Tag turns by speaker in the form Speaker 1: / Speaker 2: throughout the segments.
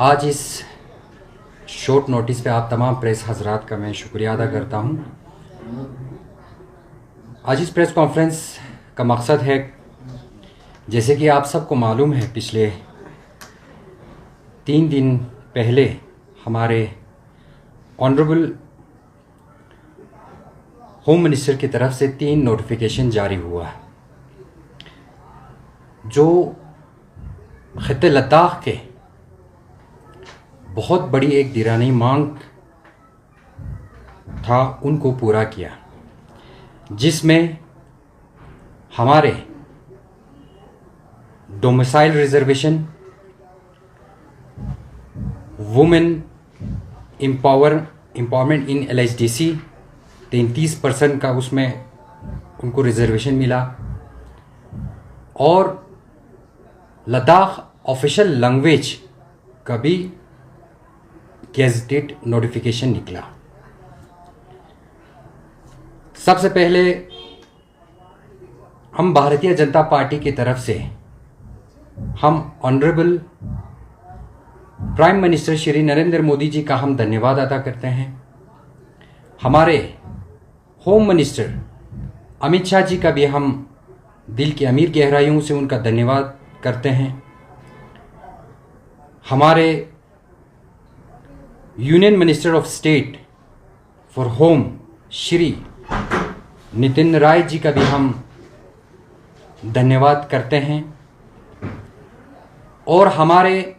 Speaker 1: आज इस short notice पे आप तमाम प्रेस हजरात का मैं शुक्रिया अदा करता हूँ। आज इस प्रेस कॉन्फ्रेंस का मकसद है, जैसे कि आप सबको मालूम है, पिछले 3 दिन पहले हमारे ऑनरेबल होम मिनिस्टर की तरफ से 3 नोटिफिकेशन जारी हुआ है, जो खित्ते लद्दाख के बहुत बड़ी एक दिरानी मांग था, उनको पूरा किया, जिसमें हमारे डोमिसाइल रिजर्वेशन, वुमेन एम्पावरमेंट इन LHDC 33% का उसमें उनको रिजर्वेशन मिला, और लद्दाख ऑफिशियल लैंग्वेज का भी गेजेटेड नोटिफिकेशन निकला। सबसे पहले हम भारतीय जनता पार्टी की तरफ से हम honourable prime minister Shri Narendra Modi ji का हम धन्यवाद अदा करते हैं। हमारे होम मिनिस्टर अमित शाह जी का भी हम दिल की अमीर गहराइयों से उनका धन्यवाद करते हैं। हमारे union minister of state for home Shri Nitin Rai ji का भी हम धन्यवाद करते हैं, और हमारे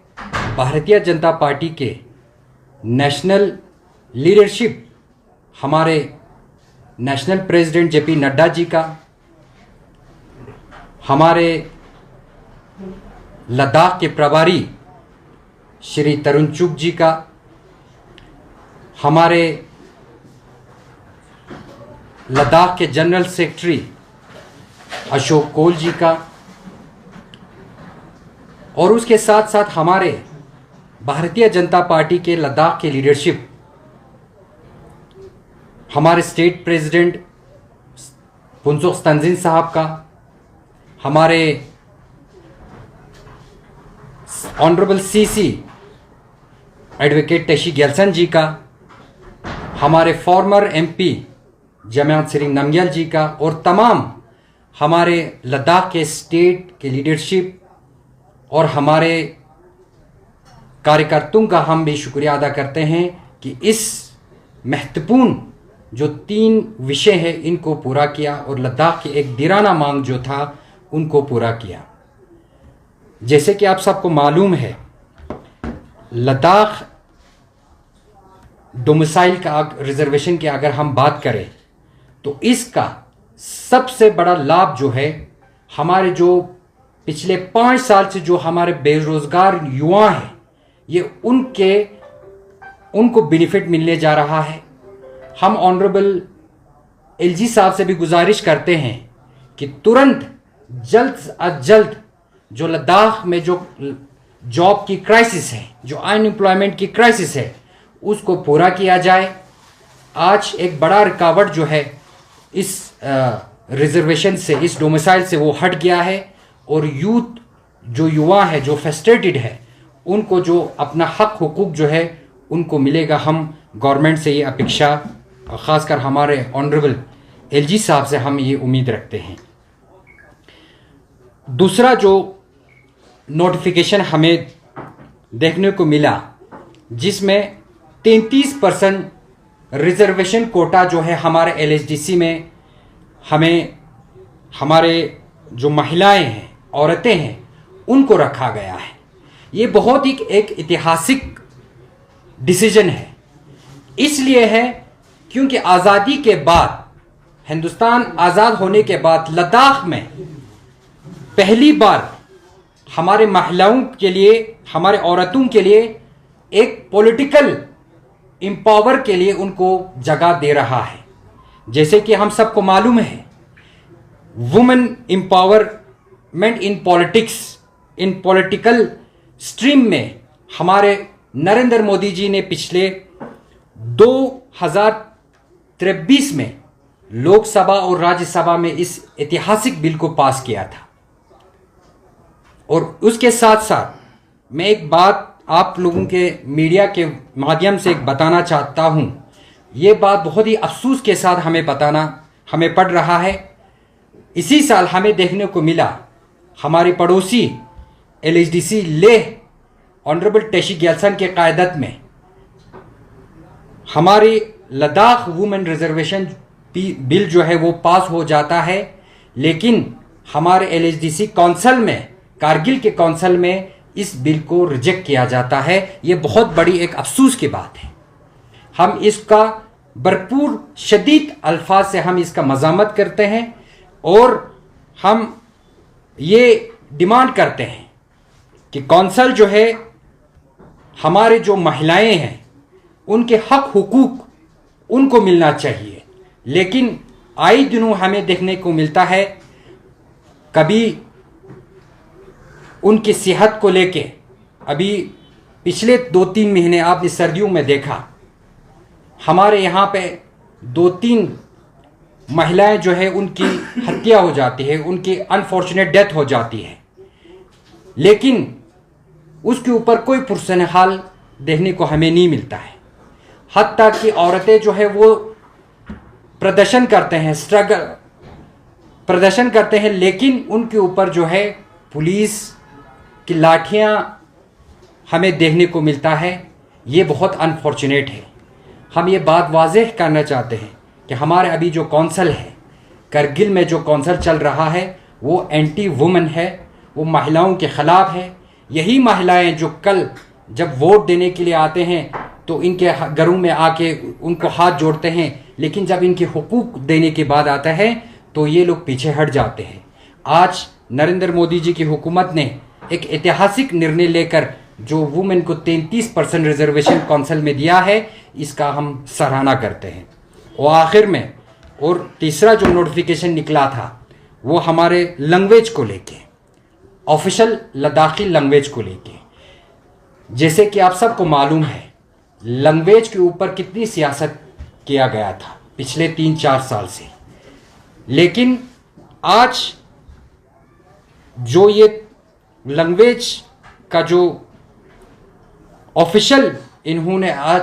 Speaker 1: भारतीय जनता पार्टी के नेशनल लीडरशिप, हमारे national president JP Nadda ji का, हमारे लद्दाख के प्रभारी श्री तरुण चुग जी का, हमारे लद्दाख के जनरल सेक्रेटरी अशोक कोल जी का, और उसके साथ साथ हमारे भारतीय जनता पार्टी के लद्दाख के लीडरशिप, हमारे स्टेट प्रेसिडेंट फुनसुक तंजीन साहब का, हमारे ऑनरेबल CC एडवोकेट टेशी गेल्सन जी का, हमारे फॉर्मर MP जमात सिरिंग नमग्याल जी का, और तमाम हमारे लद्दाख के स्टेट के लीडरशिप और हमारे कार्यकर्ताओं का हम भी शुक्रिया अदा करते हैं कि इस महत्वपूर्ण जो 3 विषय है इनको पूरा किया, और लद्दाख की एक दिराना मांग जो था उनको पूरा किया। जैसे कि आप सबको मालूम है, लद्दाख डोमिसाइल का रिजर्वेशन की अगर हम बात करें तो इसका सबसे बड़ा लाभ जो है, हमारे जो पिछले 5 साल से जो हमारे बेरोजगार युवा हैं, ये उनको बेनिफिट मिलने जा रहा है। हम ऑनरेबल LG साहब से भी गुजारिश करते हैं कि तुरंत जल्द अज जल्द जो लद्दाख में जो जॉब की क्राइसिस है, जो अनएम्प्लॉयमेंट की क्राइसिस है, उसको पूरा किया जाए। आज एक बड़ा रुकावट जो है इस रिजर्वेशन से, इस डोमिसाइल से, वो हट गया है, और यूथ जो युवा है, जो फ्रस्ट्रेटेड है, उनको जो अपना हक हुकूक जो है उनको मिलेगा। हम गवर्नमेंट से ये अपेक्षा, ख़ासकर हमारे ऑनरेबल LG साहब से हम ये उम्मीद रखते हैं। दूसरा जो नोटिफिकेशन हमें देखने को मिला, जिसमें 33% रिजर्वेशन कोटा जो है हमारे LHDC में हमें, हमारे जो महिलाएं हैं, औरतें हैं, उनको रखा गया है। ये बहुत ही एक ऐतिहासिक डिसीजन है। इसलिए है क्योंकि आज़ादी के बाद, हिंदुस्तान आज़ाद होने के बाद, लद्दाख में पहली बार हमारे महिलाओं के लिए, हमारे औरतों के लिए एक पॉलिटिकल एम्पावर के लिए उनको जगह दे रहा है। जैसे कि हम सबको मालूम है, women empowerment in politics, in political stream में हमारे नरेंद्र मोदी जी ने पिछले 2023 में लोकसभा और राज्यसभा में इस ऐतिहासिक बिल को पास किया था। और उसके साथ साथ मैं एक बात आप लोगों के मीडिया के माध्यम से एक बताना चाहता हूँ। ये बात बहुत ही अफसोस के साथ हमें पड़ रहा है। इसी साल हमें देखने को मिला हमारे पड़ोसी LHDC लेह ऑनरेबल टेशी गैल्सन के क़यादत में हमारी लद्दाख वुमेन रिजर्वेशन बिल जो है वो पास हो जाता है, लेकिन हमारे LHDC काउंसिल में, कारगिल के काउंसिल में इस बिल को रिजेक्ट किया जाता है। ये बहुत बड़ी एक अफसोस की बात है। हम इसका भरपूर शदीद अल्फाज से हम इसका मज़ामत करते हैं और हम ये डिमांड करते हैं कि काउंसिल जो है, हमारे जो महिलाएं हैं उनके हक हुकूक उनको मिलना चाहिए। लेकिन आए दिनों हमें देखने को मिलता है, कभी उनकी सेहत को लेके, अभी पिछले 2-3 महीने आपने सर्दियों में देखा हमारे यहाँ पे 2-3 महिलाएं जो है उनकी हत्या हो जाती है, उनकी अनफॉर्चुनेट डेथ हो जाती है, लेकिन उसके ऊपर कोई पुरसन हाल देखने को हमें नहीं मिलता है। हत्ता कि औरतें जो है वो प्रदर्शन करते हैं, प्रदर्शन करते हैं, लेकिन उनके ऊपर जो है पुलिस की लाठियां हमें देखने को मिलता है। ये बहुत अनफॉर्चुनेट है। हम ये बात वाज़ेह करना चाहते हैं कि हमारे अभी जो काउंसिल है, करगिल में जो काउंसिल चल रहा है, वो एंटी वुमेन है, वो महिलाओं के ख़िलाफ़ है। यही महिलाएं जो कल जब वोट देने के लिए आते हैं तो इनके घरों में आके उनको हाथ जोड़ते हैं, लेकिन जब इनके हुकूक देने के बाद आता है तो ये लोग पीछे हट जाते हैं। आज नरेंद्र मोदी जी की हुकूमत ने एक ऐतिहासिक निर्णय लेकर जो वुमेन को 33% रिजर्वेशन काउंसिल में दिया है, इसका हम सराहना करते हैं। और आखिर में और तीसरा जो नोटिफिकेशन निकला था वो हमारे लैंग्वेज को लेके, ऑफिशियल लद्दाखी लैंग्वेज को लेके। जैसे कि आप सबको मालूम है, लैंग्वेज के ऊपर कितनी सियासत किया गया था पिछले 3-4 साल से, लेकिन आज जो ये लैंग्वेज का जो ऑफिशियल इन्होंने आज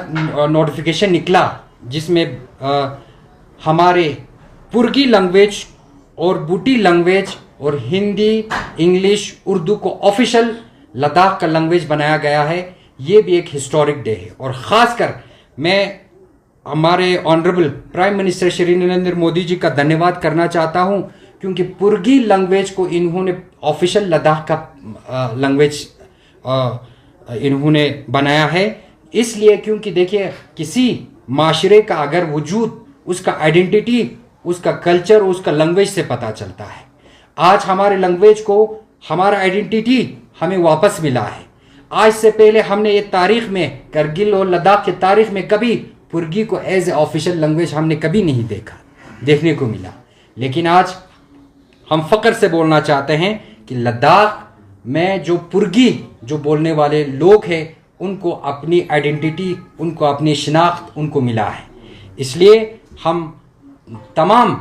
Speaker 1: नोटिफिकेशन निकला, जिसमें हमारे पुर्गी लैंग्वेज और बूटी लैंग्वेज और हिंदी, इंग्लिश, उर्दू को ऑफिशियल लद्दाख का लैंग्वेज बनाया गया है, ये भी एक हिस्टोरिक डे है। और ख़ासकर मैं हमारे honourable prime minister Shri Narendra Modi ji का धन्यवाद करना चाहता हूँ, क्योंकि पुर्गी लैंग्वेज को इन्होंने ऑफिशियल लद्दाख का लैंग्वेज इन्होंने बनाया है। इसलिए क्योंकि देखिए, किसी माशरे का अगर वजूद, उसका आइडेंटिटी, उसका कल्चर, उसका लैंग्वेज से पता चलता है। आज हमारे लैंग्वेज को, हमारा आइडेंटिटी हमें वापस मिला है। आज से पहले हमने ये तारीख में, करगिल और लद्दाख की तारीख में कभी पुर्गी को एज ए ऑफिशियल लैंग्वेज हमने कभी नहीं देखने को मिला। लेकिन आज हम फ़ख्र से बोलना चाहते हैं कि लद्दाख में जो पुर्गी जो बोलने वाले लोग हैं, उनको अपनी आइडेंटिटी, उनको अपनी शिनाख्त उनको मिला है। इसलिए हम तमाम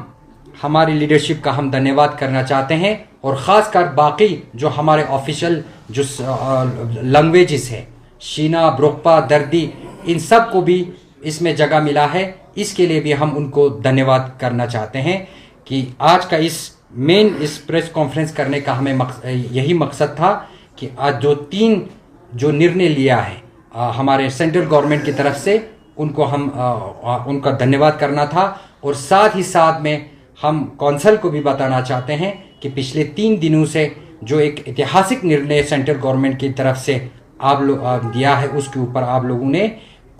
Speaker 1: हमारी लीडरशिप का हम धन्यवाद करना चाहते हैं, और ख़ासकर बाकी जो हमारे ऑफिशियल जो लैंग्वेजेस है, शीना, ब्रोकपा, दर्दी, इन सब को भी इसमें जगह मिला है। इसके लिए भी हम उनको धन्यवाद करना चाहते हैं कि आज का इस प्रेस कॉन्फ्रेंस करने का हमें यही मकसद था कि आज जो निर्णय लिया है हमारे सेंट्रल गवर्नमेंट की तरफ से, उनको हम उनका धन्यवाद करना था। और साथ ही साथ में हम कौंसल को भी बताना चाहते हैं कि पिछले 3 दिनों से जो एक ऐतिहासिक निर्णय सेंट्रल गवर्नमेंट की तरफ से आप लोग दिया है, उसके ऊपर आप लोगों ने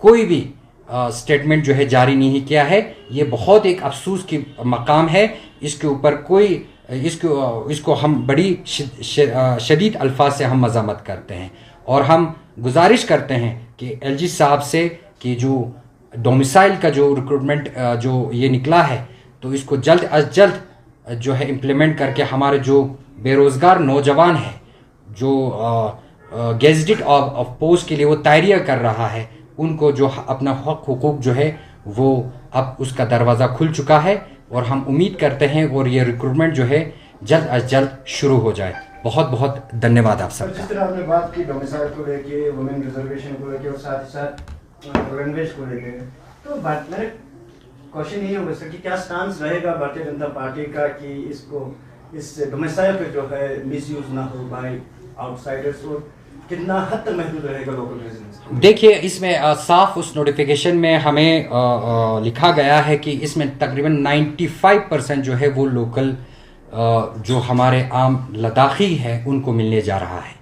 Speaker 1: कोई भी स्टेटमेंट जो है जारी नहीं किया है। ये बहुत एक अफसोस की मकाम है। इसके ऊपर कोई इसको हम बड़ी शदीद अल्फाज से हम मज़ामत करते हैं, और हम गुजारिश करते हैं कि LG साहब से कि जो डोमिसाइल का जो रिक्रूटमेंट जो ये निकला है, तो इसको जल्द अज जल्द जो है इम्प्लीमेंट करके हमारे जो बेरोज़गार नौजवान हैं, जो गेजेटेड ऑफ पोस्ट के लिए वो तैयारियाँ कर रहा है, उनको जो अपना हक हुकूक जो है वो अब उसका दरवाज़ा खुल चुका है, और हम उम्मीद करते हैं और ये रिक्रूटमेंट जो है जल्द अज जल्द शुरू हो जाए। बहुत बहुत धन्यवाद आप
Speaker 2: जिस
Speaker 1: सबका।
Speaker 2: तरह आपने बात की डोमिसाइल को लेके, वुमेन रिजर्वेशन को लेके और साथ ही साथ लैंग्वेज को लेके, तो मेरे क्वेश्चन यही होगा सर कि क्या स्टांस रहेगा भारतीय जनता पार्टी का कि इस डोमिसाइल पे जो है मिसयूज ना हो बाय आउटसाइडर्स, और कितना हद तक महदूद रहेगा लोकल रेजिडेंट्स?
Speaker 1: देखिए, इसमें साफ उस नोटिफिकेशन में हमें लिखा गया है कि इसमें तकरीबन 95% जो है वो लोकल जो हमारे आम लद्दाखी है उनको मिलने जा रहा है।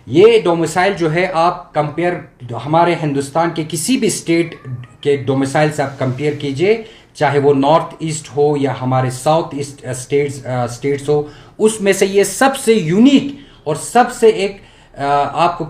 Speaker 1: ये डोमिसाइल जो है, आप कंपेयर हमारे हिंदुस्तान के किसी भी स्टेट के डोमिसाइल से आप कंपेयर कीजिए, चाहे वो नॉर्थ ईस्ट हो या हमारे साउथ ईस्ट स्टेट्स हो, उसमें से ये सबसे यूनिक और सबसे एक आपको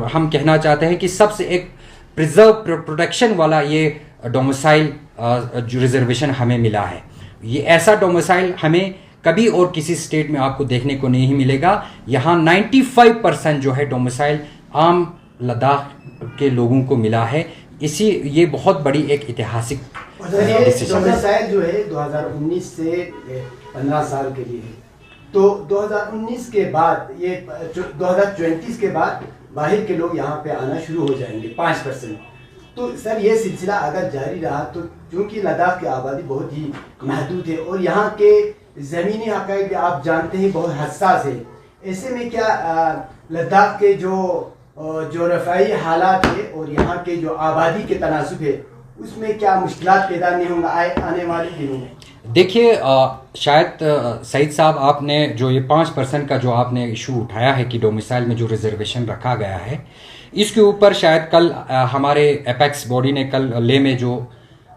Speaker 1: हम कहना चाहते हैं कि सबसे एक प्रिजर्व प्रोटेक्शन वाला ये डोमिसाइल जो रिजर्वेशन हमें मिला है। ये ऐसा डोमिसाइल हमें कभी और किसी स्टेट में आपको देखने को नहीं मिलेगा। यहाँ 95% जो है डोमिसाइल आम लद्दाख के लोगों को मिला है। ये बहुत बड़ी एक ऐतिहासिक डिसीजन।
Speaker 2: डोमिसाइल जो है 2019 से 15 साल के लिए है, तो 2019 के बाद ये 2024 के बाद बाहर के लोग यहाँ पे आना शुरू हो जाएंगे 5%। तो सर ये सिलसिला अगर जारी रहा तो, क्योंकि लद्दाख की आबादी बहुत ही महदूद है और यहाँ के ज़मीनी हक़ाइक़ भी आप जानते हैं बहुत हसास है, ऐसे में क्या लद्दाख के जो रफ़ाई हालात है और यहाँ के जो आबादी के तनासुब है उसमें क्या मुश्किलात पैदा नहीं होंगे आने वाले दिनों में?
Speaker 1: देखिए, शायद सईद साहब, आपने जो ये 5% का जो आपने इशू उठाया है कि डोमिसाइल में जो रिजर्वेशन रखा गया है, इसके ऊपर शायद कल हमारे एपेक्स बॉडी ने कल ले में जो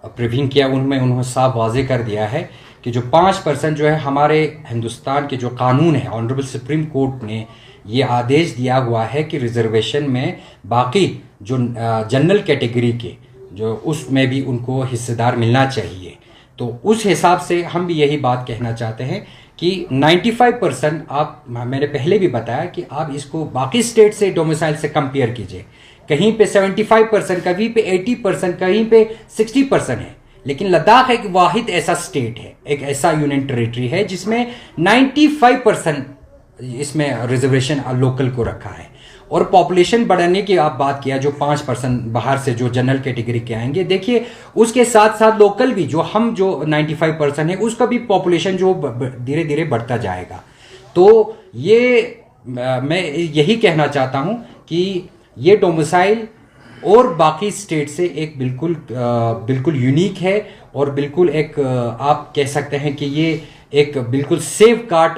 Speaker 1: प्रिव्यूइंग किया उनमें उन्होंने साफ वाजे कर दिया है कि जो 5% जो है हमारे हिंदुस्तान के जो कानून है, ऑनरेबल सुप्रीम कोर्ट ने ये आदेश दिया हुआ है कि रिजर्वेशन में बाकी जो जनरल कैटेगरी के जो उसमें भी उनको हिस्सेदार मिलना चाहिए। तो उस हिसाब से हम भी यही बात कहना चाहते हैं कि 95% आप, मैंने पहले भी बताया कि आप इसको बाकी स्टेट से डोमिसाइल से कंपेयर कीजिए, कहीं पे 75%, कहीं पे 80%, कहीं पे 60% है, लेकिन लद्दाख एक वाहिद ऐसा स्टेट है, एक ऐसा यूनियन टेरिटरी है जिसमें 95% इसमें रिजर्वेशन लोकल को रखा है। और पॉपुलेशन बढ़ने की आप बात किया, जो 5% बाहर से जो जनरल कैटेगरी के आएंगे, देखिए उसके साथ साथ लोकल भी जो 95% है उसका भी पॉपुलेशन जो धीरे धीरे बढ़ता जाएगा। तो ये मैं यही कहना चाहता हूं कि ये डोमिसाइल और बाकी स्टेट से एक बिल्कुल यूनिक है और बिल्कुल एक आप कह सकते हैं कि ये एक बिल्कुल सेफ गार्ड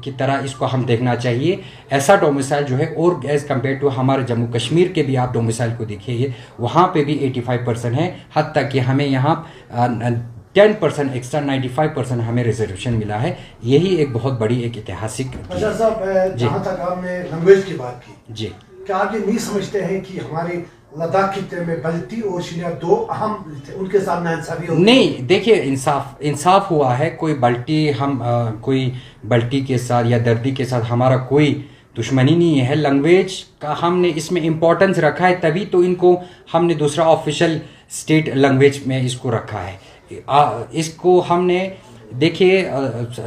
Speaker 1: की तरह इसको हम देखना चाहिए। ऐसा डोमिसाइल जो है, और एज कम्पेयर टू हमारे जम्मू कश्मीर के भी आप डोमिसाइल को देखिए, वहाँ पे भी 85% है, हद तक कि हमें यहाँ 10% एक्स्ट्रा 95% हमें रिजर्वेशन मिला है। यही एक बहुत बड़ी एक ऐतिहासिक।
Speaker 3: अच्छा साहब, जहाँ तक आपने लैंग्वेज की बात की
Speaker 1: जी,
Speaker 3: क्या आप ये नहीं समझते हैं कि हमारे लद्दाख खित्ते में बल्टी और शिनार दो अहम थे, उनके साथ नाइंसाफी होती?
Speaker 1: नहीं, देखिए इंसाफ हुआ है। कोई बल्टी के साथ या दर्दी के साथ हमारा कोई दुश्मनी नहीं है। लैंग्वेज का हमने इसमें इम्पोर्टेंस रखा है, तभी तो इनको हमने दूसरा ऑफिशियल स्टेट लैंग्वेज में इसको रखा है। इसको हमने देखिए,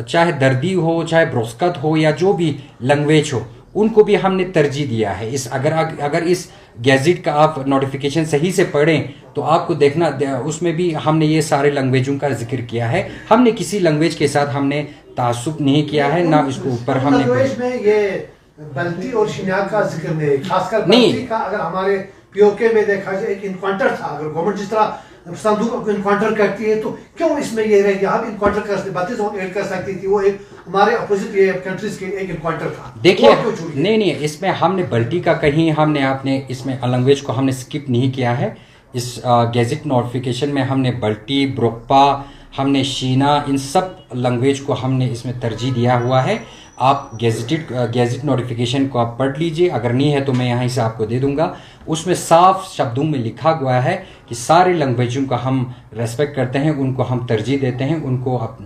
Speaker 1: चाहे दर्दी हो, चाहे ब्रोस्कत हो, या जो भी लैंग्वेज हो, उनको भी हमने तरजीह दिया है। अगर इस गैजेट का आप नोटिफिकेशन सही से पढ़ें तो आपको देखना, उसमें भी हमने ये सारे लैंग्वेजों का जिक्र किया है। हमने किसी लैंग्वेज के साथ हमने तासुब नहीं किया है, ना इसको ऊपर हमने
Speaker 3: लैंग्वेज में ये बल्टी और शिनार का जिक्र नहीं, खासकर बल्टी का। अगर हमारे पीओके में देखा जाए एक इनकाउंटर था, अगर गवर्नमेंट जिस तरह संदूक को इनकाउंटर करती है तो क्यों इसमें ये रह गया? हम इनकाउंटर कर 32 ऐड कर सकती थी, वो एक हमारे अपोजिट ये कंट्रीज के एक इनकाउंटर था।
Speaker 1: देखिए, नहीं, इसमें हमने बल्टी का कहीं हमने आपने इसमें लैंग्वेज को हमने स्किप नहीं किया है। इस गैजेट नोटिफिकेशन में हमने बल्टी, ब्रोकपा, हमने शीना, इन सब लैंग्वेज को हमने इसमें तरजीह दिया हुआ है। आप गैजेट नोटिफिकेशन को आप पढ़ लीजिए, अगर नहीं है तो मैं यहाँ से आपको दे दूंगा। उसमें साफ शब्दों में लिखा हुआ है कि सारे लैंग्वेजों का हम रेस्पेक्ट करते हैं, उनको हम तरजीह देते हैं, उनको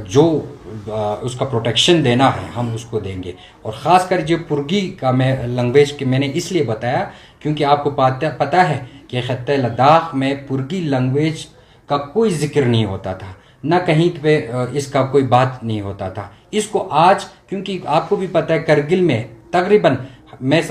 Speaker 1: जो उसका प्रोटेक्शन देना है हम उसको देंगे। और ख़ासकर जो पुर्गी का मैं लैंग्वेज के मैंने इसलिए बताया क्योंकि आपको पता है कि खत्ते लद्दाख में पुर्गी लैंग्वेज का कोई जिक्र नहीं होता था, ना कहीं पे इसका कोई बात नहीं होता था। इसको आज, क्योंकि आपको भी पता है करगिल में तकरीबन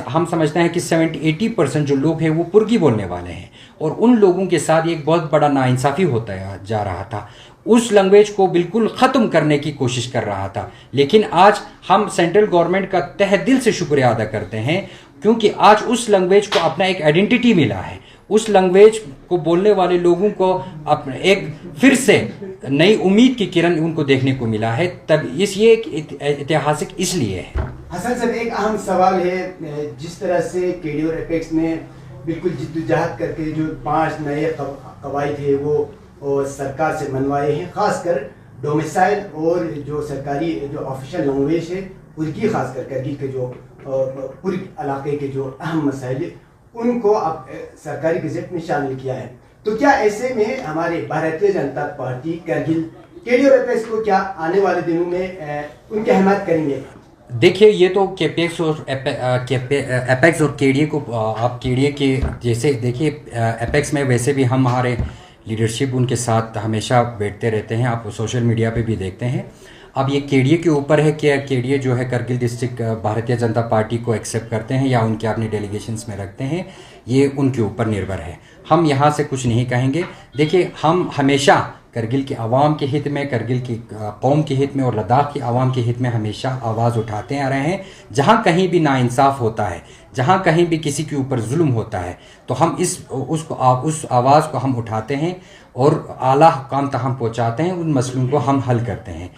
Speaker 1: हम समझते हैं कि 70-80% जो लोग हैं वो पुर्गी बोलने वाले हैं, और उन लोगों के साथ एक बहुत बड़ा नाइंसाफ़ी होता जा रहा था। उस लैंग्वेज को बिल्कुल ख़त्म करने की कोशिश कर रहा था। लेकिन आज हम सेंट्रल गवर्नमेंट का तहे दिल से शुक्रिया अदा करते हैं, क्योंकि आज उस लैंग्वेज को अपना एक आइडेंटिटी मिला है। उस लैंग्वेज को बोलने वाले लोगों को एक फिर से नई उम्मीद की किरण उनको देखने को मिला है। तब ये एक ऐतिहासिक इसलिए है।
Speaker 2: हसन साहब, एक अहम सवाल है, जिस तरह से केडी और एपेक्स ने बिल्कुल जिद्दोजहद करके जो 5 नए कवायद है वो सरकार से मनवाए हैं, खासकर डोमिसाइल और जो सरकारी जो ऑफिशियल लैंग्वेज है उनकी, खासकर करगिल के जो पूरे इलाके के जो अहम मसाइल उनको अब सरकारी गज़ेट में शामिल किया है। तो क्या ऐसे में हमारी भारतीय जनता पार्टी करगिल केडी और एपेक्स को क्या आने वाले दिनों में उनकी हिमायत करेंगे?
Speaker 1: देखिए, ये तो एपेक्स और केडीए को आप केडीए के जैसे देखिए, एपेक्स में वैसे भी हम हमारे लीडरशिप उनके साथ हमेशा बैठते रहते हैं, आप सोशल मीडिया पे भी देखते हैं। अब ये केडीए के ऊपर है कि केडीए जो है करगिल डिस्ट्रिक्ट भारतीय जनता पार्टी को एक्सेप्ट करते हैं या उनके अपने डेलीगेशंस में रखते हैं, ये उनके ऊपर निर्भर है। हम यहाँ से कुछ नहीं कहेंगे। देखिए, हम हमेशा करगिल के आवाम के हित में, करगिल की कौम के हित में और लद्दाख की आवाम के हित में हमेशा आवाज़ उठाते आ रहे हैं। जहाँ कहीं भी नाइंसाफ़ होता है, जहाँ कहीं भी किसी के ऊपर जुल्म होता है, तो हम उस आवाज़ को हम उठाते हैं और आला हुकाम तक हम पहुँचाते हैं, उन मसलों को हम हल करते हैं।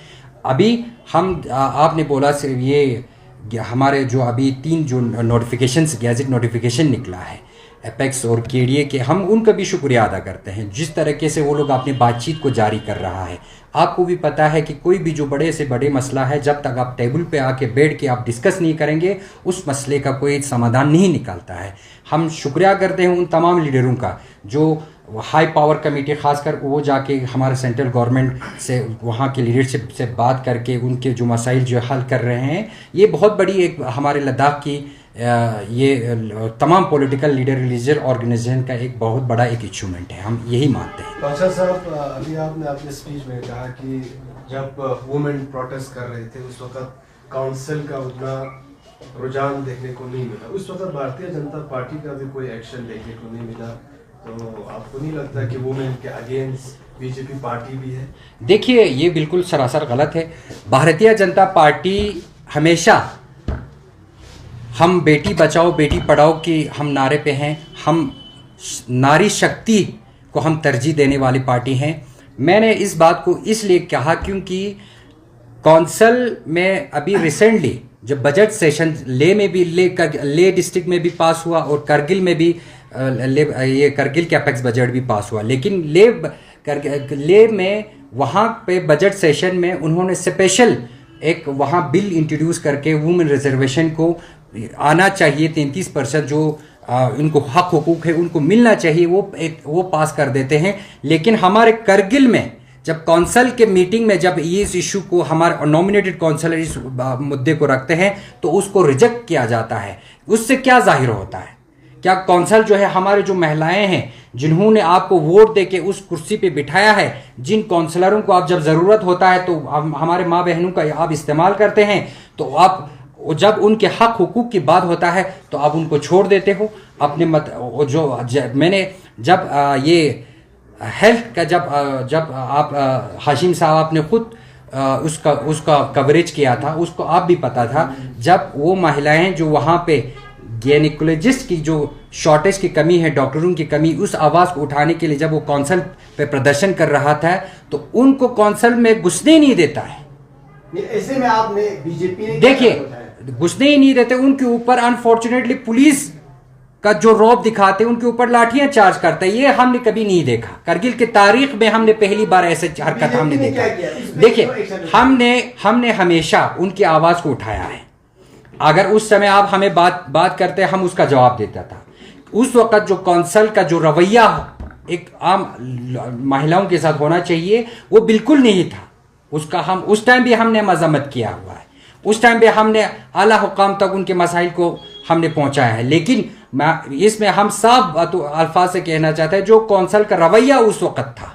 Speaker 1: अभी हम आपने बोला सिर्फ ये हमारे जो अभी 3 जो नोटिफिकेशंस गैजेट नोटिफिकेशन निकला है एपेक्स और केडीए के, हम उनका भी शुक्रिया अदा करते हैं। जिस तरीके से वो लोग अपनी बातचीत को जारी कर रहा है, आपको भी पता है कि कोई भी जो बड़े से बड़े मसला है, जब तक आप टेबल पे आके बैठ के आप डिस्कस नहीं करेंगे, उस मसले का कोई समाधान नहीं निकलता है। हम शुक्रिया करते हैं उन तमाम लीडरों का जो हाई पावर कमेटी, खासकर वो जाके हमारे सेंट्रल गवर्नमेंट से, वहाँ के लीडरशिप से बात करके उनके जो मसाइल जो हल कर रहे हैं। ये बहुत बड़ी एक हमारे लद्दाख की ये तमाम पॉलिटिकल लीडर रिलीजियस ऑर्गेनाइजेशन का एक बहुत बड़ा एक अचीवमेंट है, हम यही मानते हैं।
Speaker 4: बादशाह साहब, अभी आपने अपने स्पीच में कहा कि जब वुमेन प्रोटेस्ट कर रहे थे उस वक्त काउंसिल का उतना रुझान देखने को नहीं मिला, उस वक्त भारतीय जनता पार्टी का भी कोई एक्शन देखने को नहीं मिला, तो आपको नहीं लगता कि वुमेन के अगेंस्ट बीजेपी पार्टी भी है?
Speaker 1: देखिए, ये बिल्कुल सरासर गलत है। भारतीय जनता पार्टी हमेशा हम बेटी बचाओ बेटी पढ़ाओ की हम नारे पे हैं, हम नारी शक्ति को हम तरजीह देने वाली पार्टी हैं। मैंने इस बात को इसलिए कहा क्योंकि कौंसल में अभी रिसेंटली जब बजट सेशन ले में भी ले डिस्ट्रिक्ट में भी पास हुआ और करगिल में भी ये करगिल के अपेक्स बजट भी पास हुआ, लेकिन ले में वहाँ पे बजट सेशन में उन्होंने स्पेशल एक वहाँ बिल इंट्रोड्यूस करके वुमेन रिजर्वेशन को आना चाहिए, 33% जो इनको हक हुकूक है उनको मिलना चाहिए, वो पास कर देते हैं। लेकिन हमारे करगिल में जब कौंसल के मीटिंग में जब इस इशू को हमारे नॉमिनेटेड कौंसलर इस मुद्दे को रखते हैं तो उसको रिजेक्ट किया जाता है। उससे क्या जाहिर होता है? क्या कौंसल जो है, हमारे जो महिलाएं हैं जिन्होंने आपको वोट देके उस कुर्सी पे बिठाया है, जिन कौंसलरों को आप जब ज़रूरत होता है तो हमारे माँ बहनों का आप इस्तेमाल करते हैं, तो आप जब उनके हक हुकूक की बात होता है तो आप उनको छोड़ देते हो अपने मैंने जब ये हेल्थ का जब आप हाशिम साहब आपने खुद उसका कवरेज किया था, उसको आप भी पता था, जब वो महिलाएं जो वहाँ पे गायनेकोलॉजिस्ट की जो शॉर्टेज की कमी है, डॉक्टरों की कमी, उस आवाज़ को उठाने के लिए जब वो कौंसल पे प्रदर्शन कर रहा था तो उनको कौंसल में घुसने नहीं देता है।
Speaker 2: ऐसे में आपने बीजेपी ने
Speaker 1: देखिए, घुसने ही नहीं देते, उनके ऊपर अनफॉर्चुनेटली पुलिस का जो रौब दिखाते हैं, उनके ऊपर लाठियां चार्ज करते हैं। ये हमने कभी नहीं देखा, करगिल की तारीख में हमने पहली बार ऐसे हरकत हमने देखा। देखिए, हमने हमेशा उनकी आवाज़ को उठाया है। अगर उस समय आप हमें बात करते हम उसका जवाब देता था। उस वक्त जो कौंसल का जो रवैया एक आम महिलाओं के साथ होना चाहिए वो बिल्कुल नहीं था, उसका हम उस टाइम भी हमने मजम्मत किया हुआ है। उस टाइम भी हमने आला हुकाम तक उनके मसाइल को हमने पहुंचाया है। लेकिन इसमें हम साफ अल्फाज से कहना चाहते हैं, जो कौंसल का रवैया उस वक्त था,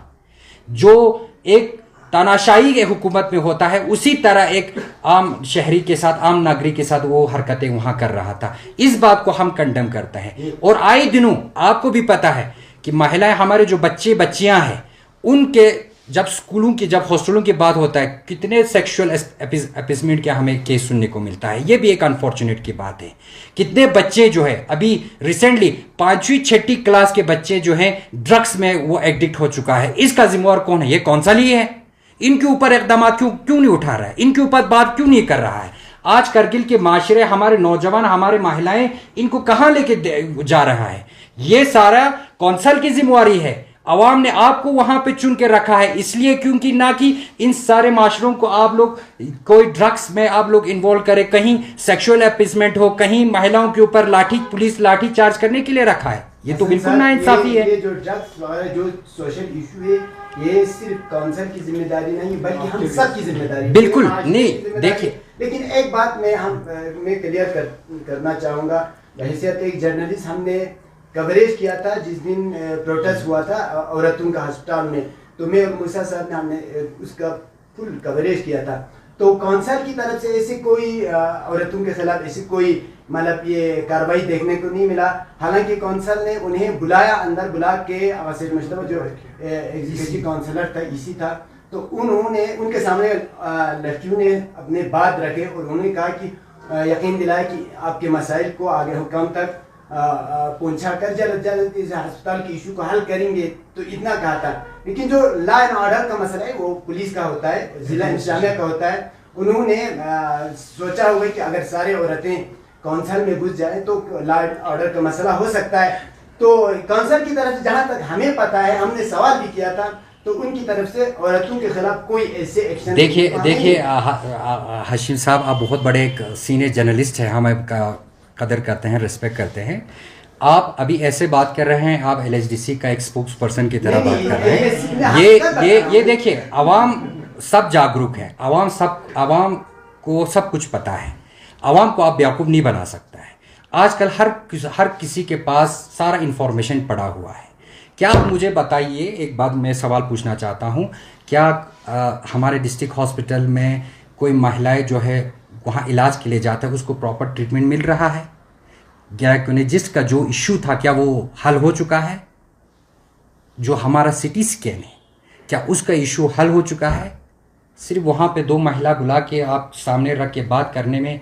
Speaker 1: जो एक तानाशाही के हुकूमत में होता है, उसी तरह एक आम शहरी के साथ, आम नागरिक के साथ वो हरकतें वहाँ कर रहा था। इस बात को हम कंडेम करते हैं। और आए दिनों आपको भी पता है कि महिलाएं, हमारे जो बच्चे बच्चियां हैं, उनके जब स्कूलों की, जब हॉस्टलों की बात होता है, कितने सेक्सुअल एपिसमेंट के हमें केस सुनने को मिलता है। ये भी एक अनफॉर्चुनेट की बात है। कितने बच्चे जो है अभी रिसेंटली 5वीं 6वीं क्लास के बच्चे जो हैं ड्रग्स में वो एडिक्ट हो चुका है। इसका जिम्मेवार कौन है? ये कौंसल ही है। इनके ऊपर इकदाम क्यों नहीं उठा रहा है? इनके ऊपर बात क्यों नहीं कर रहा है? आज करगिल के माशरे, हमारे नौजवान, हमारे महिलाएं, इनको कहां लेके जा रहा है? ये सारा कौंसल की जिम्मेवारी है। अवाम ने आपको वहां पे चुन के रखा है इसलिए, क्योंकि ना कि इन सारे माशरों को आप लोग कोई ड्रग्स में आप लोग इन्वॉल्व करें, कहीं सेक्सुअल एपिसमेंट हो, कहीं महिलाओं के ऊपर पुलिस लाठी चार्ज करने के लिए रखा है। ये तो बिल्कुल नाइंसाफी है।
Speaker 2: ये जो ड्रग्स वगैरह जो सोशल इशू है, ये सिर्फ काउंसिल की जिम्मेदारी नहीं बल्कि हम सब की जिम्मेदारी।
Speaker 1: बिल्कुल नहीं, देखिए,
Speaker 2: लेकिन एक बात मैं क्लियर करना चाहूंगा। बहैसियत एक जर्नलिस्ट, हमने कवरेज किया था जिस दिन प्रोटेस्ट हुआ था औरतों का अस्पताल में, तो मैं और मूसा साहब ने हमने उसका फुल कवरेज किया था। तो काउंसिल की तरफ से ऐसी कोई औरतों के खिलाफ ऐसी कोई मतलब ये कार्रवाई देखने को नहीं मिला। हालांकि काउंसिल ने उन्हें बुलाया, अंदर बुला के आवासीय मुश्तबा जो एग्जीक्यूटिव काउंसलर था, इसी था, तो उन्होंने उनके सामने लड़कियों ने अपने बात रखे और उन्होंने कहा कि यकीन दिलाया कि आपके मसाइल को आगे हुकाम तक पहुंचा कर जल्द इस अस्पताल के इशू को हल करेंगे, तो इतना कहा था। लेकिन जो लॉ एंड ऑर्डर का मसला है वो पुलिस का होता है, जिला इंतजामिया का होता है। उन्होंने सोचा होगा कि अगर सारे औरतें काउंसिल में घुस जाए तो लॉ एंड ऑर्डर का मसला हो सकता है। तो काउंसिल की तरफ से जहां तक हमें पता है, हमने सवाल भी किया था, तो उनकी तरफ से औरतों के खिलाफ कोई ऐसे एक्शन।
Speaker 1: देखिए हशीम साहब, आप बहुत बड़े एक सीनियर जर्नलिस्ट हैं, हम आपका कदर करते हैं, रिस्पेक्ट करते हैं। आप अभी ऐसे बात कर रहे हैं, आप एलएचडीसी का एक स्पोक्स पर्सन की तरह बात कर रहे हैं। ये देखिए, अवाम सब जागरूक है, अवाम को सब कुछ पता है। अवाम को आप बेवकूफ़ नहीं बना सकता है। आजकल हर किसी के पास सारा इंफॉर्मेशन पड़ा हुआ है। क्या आप मुझे बताइए, एक बात मैं सवाल पूछना चाहता हूँ, क्या हमारे डिस्ट्रिक्ट हॉस्पिटल में कोई महिलाएं जो है वहाँ इलाज के लिए जाता है, उसको प्रॉपर ट्रीटमेंट मिल रहा है? गायकोलॉजिस्ट का जो इश्यू था, क्या वो हल हो चुका है? जो हमारा सिटी स्कैन है, क्या उसका इशू हल हो चुका है? सिर्फ वहाँ पे 2 महिला बुला के आप सामने रख के बात करने में,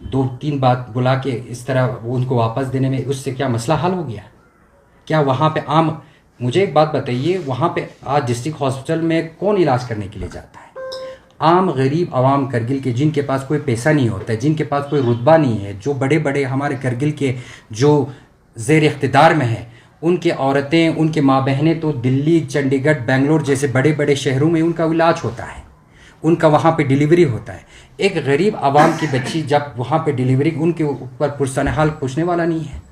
Speaker 1: 2-3 बात बुला के इस तरह उनको वापस देने में, उससे क्या मसला हल हो गया? क्या वहाँ पे मुझे एक बात बताइए, वहाँ पे आज डिस्ट्रिक्ट हॉस्पिटल में कौन इलाज करने के लिए जाता है? आम गरीब आवाम करगिल के, जिनके पास कोई पैसा नहीं होता है, जिनके पास कोई रुतबा नहीं है, जो बड़े बड़े हमारे करगिल के जो ज़ेर इख्तिदार में हैं, उनके औरतें, उनके माँ बहनें तो दिल्ली, चंडीगढ़, बेंगलोर जैसे बड़े बड़े शहरों में उनका इलाज होता है, उनका वहाँ पे डिलीवरी होता है। एक गरीब आवाम की बच्ची जब वहाँ पे डिलीवरी, उनके ऊपर पुरसने हाल पूछने वाला नहीं है।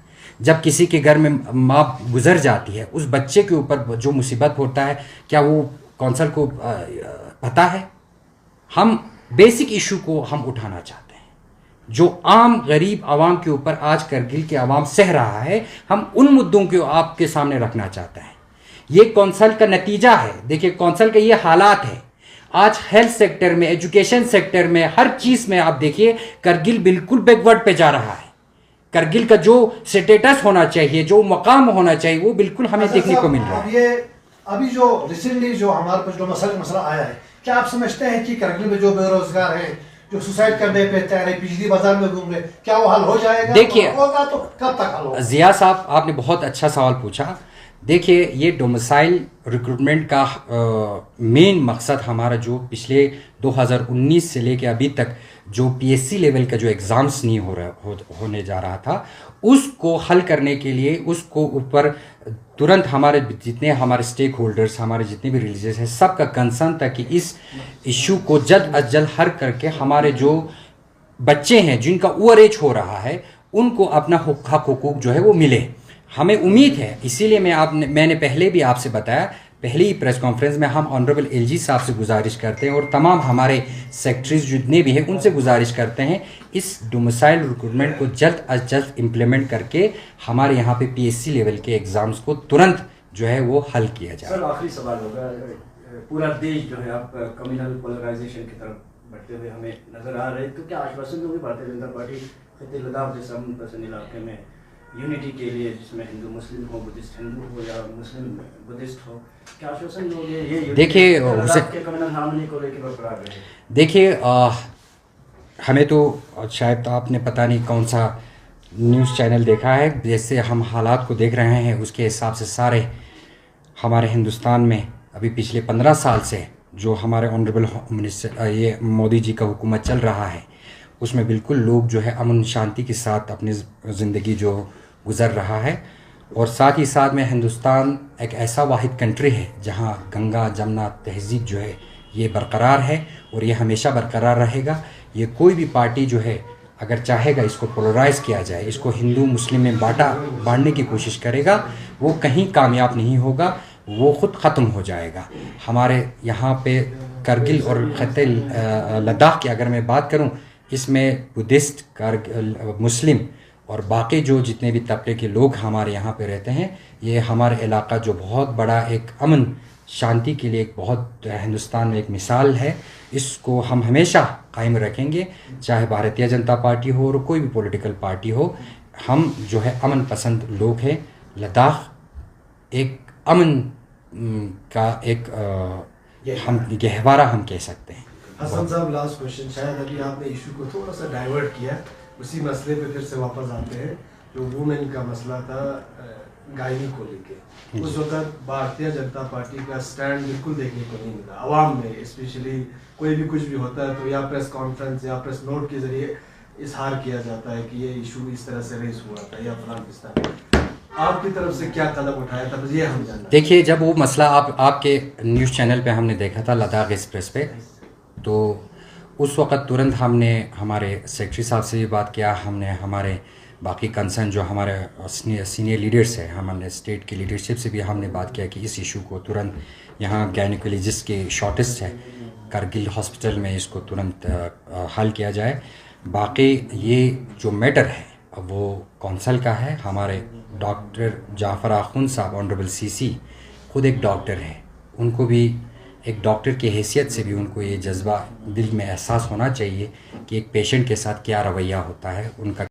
Speaker 1: जब किसी के घर में माँ गुजर जाती है, उस बच्चे के ऊपर जो मुसीबत होता है, क्या वो काउंसिल को पता है? हम बेसिक इशू को हम उठाना चाहते हैं, जो आम गरीब आवाम के ऊपर आज करगिल के आवाम सह रहा है, हम उन मुद्दों को आपके सामने रखना चाहते हैं। ये काउंसिल का नतीजा है। देखिए, काउंसिल का ये हालात है। आज हेल्थ सेक्टर में, एजुकेशन सेक्टर में, हर चीज़ में आप देखिए करगिल बिल्कुल बैकवर्ड पे जा रहा है। करगिल का जो स्टेटस होना चाहिए, जो मकाम होना चाहिए, वो बिल्कुल हमें देखने को मिल रहा है।
Speaker 3: अभी जो रिसेंटली जो हमारे पास जो मसला आया है, क्या आप समझते हैं कि करगिल में जो बेरोजगार हैं, जो सुसाइड करने पे तैयार है, बिजली बाजार में घूम रहे, क्या वो हल हो जाएगा?
Speaker 1: देखिए,
Speaker 3: होगा तो कब तक हल होगा?
Speaker 1: जिया साहब, आपने बहुत अच्छा सवाल पूछा। देखिए, ये डोमिसाइल रिक्रूटमेंट का मेन मकसद हमारा जो पिछले 2019 से लेके अभी तक जो पीएससी लेवल का जो एग्ज़ाम्स नहीं होने जा रहा था, उसको हल करने के लिए, उसको ऊपर तुरंत हमारे जितने हमारे स्टेक होल्डर्स, हमारे जितने भी रिलीजियस हैं, सबका कंसर्न था कि इस इशू को जल्द अज जल्द हल करके हमारे जो बच्चे हैं जिनका ओवर एज हो रहा है, उनको अपना हक हुकूक जो है वो मिले। हमें उम्मीद है, इसीलिए मैंने पहले भी आपसे बताया, पहले ही प्रेस कॉन्फ्रेंस में हम ऑनरेबल एलजी साहब से गुजारिश करते हैं और तमाम हमारे सेक्रेटरीज जितने भी हैं उनसे गुजारिश करते हैं, इस डोमिसाइल रिक्रूटमेंट को जल्द अज जल्द इम्प्लीमेंट करके हमारे यहाँ पे पीएससी लेवल के एग्ज़ाम्स को तुरंत जो है वो हल किया जाए।
Speaker 2: सर, आखिरी सवाल होगा, पूरा देश जो है अब कम्युनल पोलराइजेशन की तरफ बढ़ते हुए हमें नजर आ रहे हैं, तो क्या आश्वासन दोगे भारतीय जनता पार्टी खिते लद्दाख जैसे अमन पसंद इलाके में यूनिटी के लिए, जिसमें हिंदू मुस्लिम हो, बुद्धिस्ट हिंदू हो या मुस्लिम बुद्धिस्ट हो, क्या आश्वासन दोगे? ये
Speaker 1: देखिए,
Speaker 2: लद्दाख के कम्युनल हार्मनी को लेकर बरकरार रहे?
Speaker 1: देखिए, हमें तो शायद आपने पता नहीं कौन सा न्यूज़ चैनल देखा है, जैसे हम हालात को देख रहे हैं उसके हिसाब से सारे हमारे हिंदुस्तान में अभी पिछले 15 साल से जो हमारे ऑनरेबल मिनिस्टर ये मोदी जी का हुकूमत चल रहा है, उसमें बिल्कुल लोग जो है अमन शांति के साथ अपनी ज़िंदगी जो गुज़र रहा है। और साथ ही साथ में हिंदुस्तान एक ऐसा वाहिद कंट्री है जहाँ गंगा जमुना तहज़ीब जो है ये बरकरार है और ये हमेशा बरकरार रहेगा। ये कोई भी पार्टी जो है अगर चाहेगा इसको पोलराइज़ किया जाए, इसको हिंदू मुस्लिम में बांटने की कोशिश करेगा, वो कहीं कामयाब नहीं होगा, वो ख़ुद ख़त्म हो जाएगा। हमारे यहाँ पे करगिल और खत्ते लद्दाख की अगर मैं बात करूँ, इसमें बुद्धिस्ट, मुस्लिम और बाकी जो जितने भी तबके के लोग हमारे यहाँ पे रहते हैं, ये हमारे इलाका जो बहुत बड़ा एक अमन शांति के लिए एक बहुत हिंदुस्तान में एक मिसाल है, इसको हम हमेशा कायम रखेंगे, चाहे भारतीय जनता पार्टी हो और कोई भी पॉलिटिकल पार्टी हो। हम जो है अमन पसंद लोग हैं। लद्दाख एक अमन का एक हम गहवारा हम कह सकते हैं।
Speaker 4: हसन साहब, लास्ट क्वेश्चन, शायद अभी आपने इशू को थोड़ा सा डाइवर्ट किया, उसी मसले पे फिर से वापस आते हैं जो वुमेन का मसला था गायनी को लेके। उस वक्त भारतीय जनता पार्टी का स्टैंड बिल्कुल देखने को नहीं मिला आवाम में, स्पेशली कोई भी कुछ भी होता है तो या प्रेस कॉन्फ्रेंस या प्रेस नोट के जरिए इजहार किया जाता है कि ये इशू इस तरह से रेस हुआ था या फलां किस्ता। आपकी तरफ से क्या कदम उठाया था, ये हम जानना।
Speaker 1: देखिए, जब वो मसला आपके न्यूज़ चैनल पे हमने देखा था लद्दाख एक्सप्रेस पे, तो उस वक़्त तुरंत हमने हमारे सेक्रेटरी साहब से भी बात किया, हमने हमारे बाकी कंसर्न जो हमारे सीनियर लीडर्स हैं, हमने स्टेट की लीडरशिप से भी हमने बात किया कि इस इशू को तुरंत यहाँ गायनिकोलॉजिस्ट की शॉर्टेज है करगिल हॉस्पिटल में, इसको तुरंत हल किया जाए। बाकी ये जो मैटर है वो कौंसल का है। हमारे डॉक्टर जाफ़र आखुन साहब ऑनरेबल सीसी खुद एक डॉक्टर है, उनको भी एक डॉक्टर की हैसियत से भी उनको ये जज्बा दिल में एहसास होना चाहिए कि एक पेशेंट के साथ क्या रवैया होता है उनका।